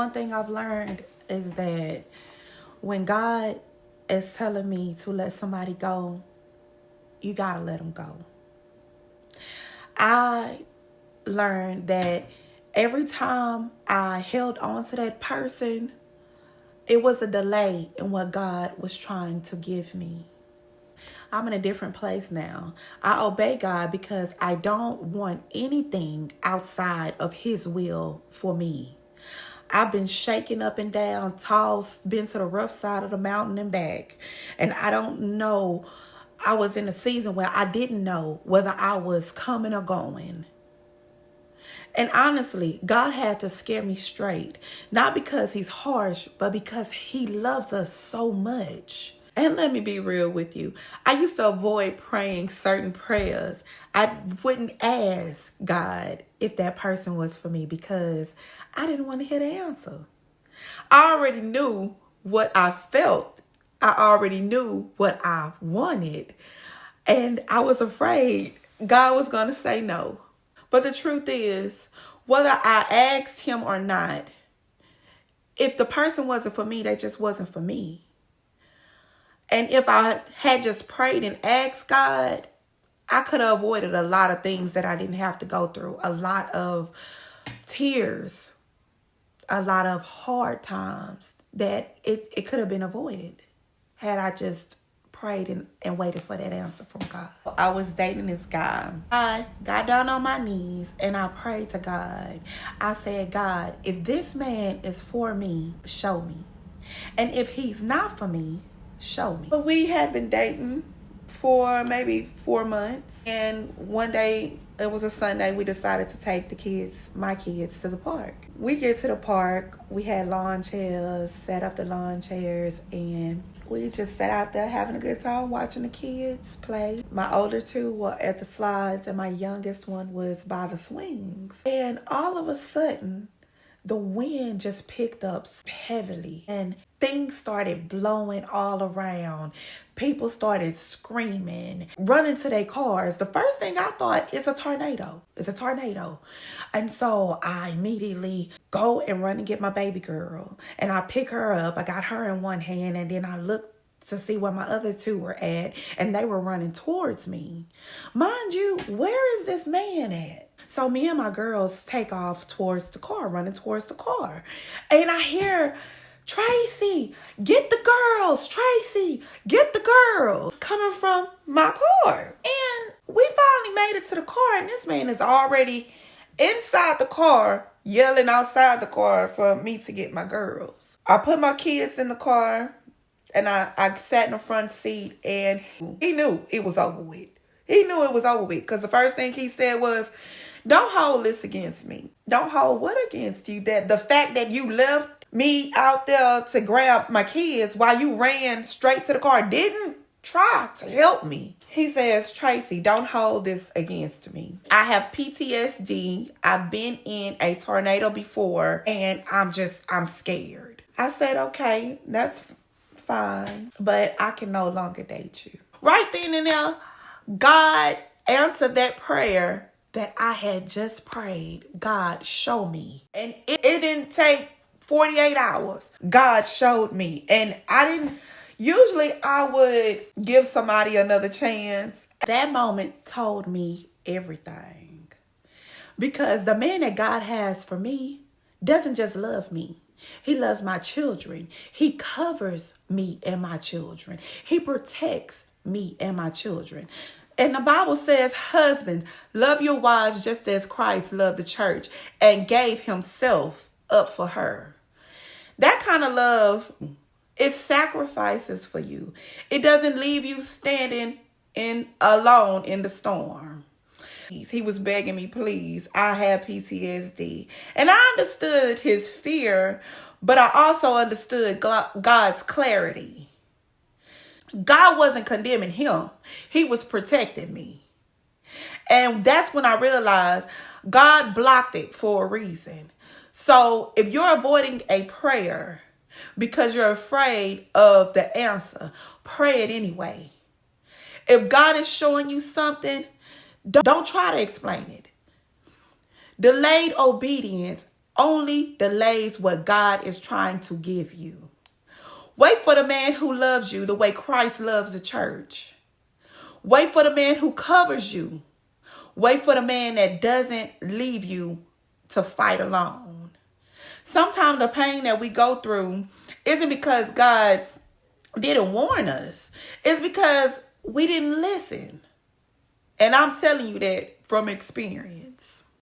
One thing I've learned is that when God is telling me to let somebody go, you gotta let them go. I learned that every time I held on to that person, it was a delay in what God was trying to give me. I'm in a different place now. I obey God because I don't want anything outside of His will for me. I've been shaken up and down, tossed, been to the rough side of the mountain and back. And I don't know. I was in a season where I didn't know whether I was coming or going. And honestly, God had to scare me straight. Not because He's harsh, but because He loves us so much. And let me be real with you. I used to avoid praying certain prayers. I wouldn't ask God if that person was for me because I didn't want to hear the answer. I already knew what I felt. I already knew what I wanted. And I was afraid God was going to say no. But the truth is, whether I asked Him or not, if the person wasn't for me, they just wasn't for me. And if I had just prayed and asked God, I could have avoided a lot of things that I didn't have to go through. A lot of tears, a lot of hard times that it could have been avoided had I just prayed and waited for that answer from God. I was dating this guy. I got down on my knees and I prayed to God. I said, God, if this man is for me, show me. And if he's not for me, show me. But we had been dating for maybe 4 months. And one day, it was a Sunday, we decided to take my kids to the park. We get to the park, we had lawn chairs, set up the lawn chairs, and we just sat out there having a good time watching the kids play. My older two were at the slides and my youngest one was by the swings. And all of a sudden, the wind just picked up heavily and things started blowing all around. People started screaming, running to their cars. The first thing I thought is a tornado. It's a tornado. And so I immediately go and run and get my baby girl. And I pick her up. I got her in one hand and then I looked to see where my other two were at and they were running towards me. Mind you, where is this man at? So me and my girls take off towards the car, running towards the car. And I hear, Tracy, get the girls. Tracy, get the girl. Coming from my car. And we finally made it to the car. And this man is already inside the car, yelling outside the car for me to get my girls. I put my kids in the car. And I sat in the front seat. And he knew it was over with. He knew it was over with. Because the first thing he said was, don't hold this against me. Don't hold what against you? That the fact that you left me out there to grab my kids while you ran straight to the car, didn't try to help me. He says, Tracy, don't hold this against me. I have PTSD. I've been in a tornado before and I'm scared. I said, okay, that's fine, but I can no longer date you. Right then and there, God answered that prayer that I had just prayed. God, show me. And it didn't take 48 hours. God showed me. And usually I would give somebody another chance. That moment told me everything. Because the man that God has for me doesn't just love me. He loves my children. He covers me and my children. He protects me and my children. And the Bible says, husbands, love your wives just as Christ loved the church and gave himself up for her. That kind of love, it sacrifices for you. It doesn't leave you standing alone in the storm. He was begging me, please, I have PTSD. And I understood his fear, but I also understood God's clarity. God wasn't condemning him. He was protecting me. And that's when I realized God blocked it for a reason. So if you're avoiding a prayer because you're afraid of the answer, pray it anyway. If God is showing you something, don't try to explain it. Delayed obedience only delays what God is trying to give you. Wait for the man who loves you the way Christ loves the church. Wait for the man who covers you. Wait for the man that doesn't leave you to fight alone. Sometimes the pain that we go through isn't because God didn't warn us. It's because we didn't listen. And I'm telling you that from experience.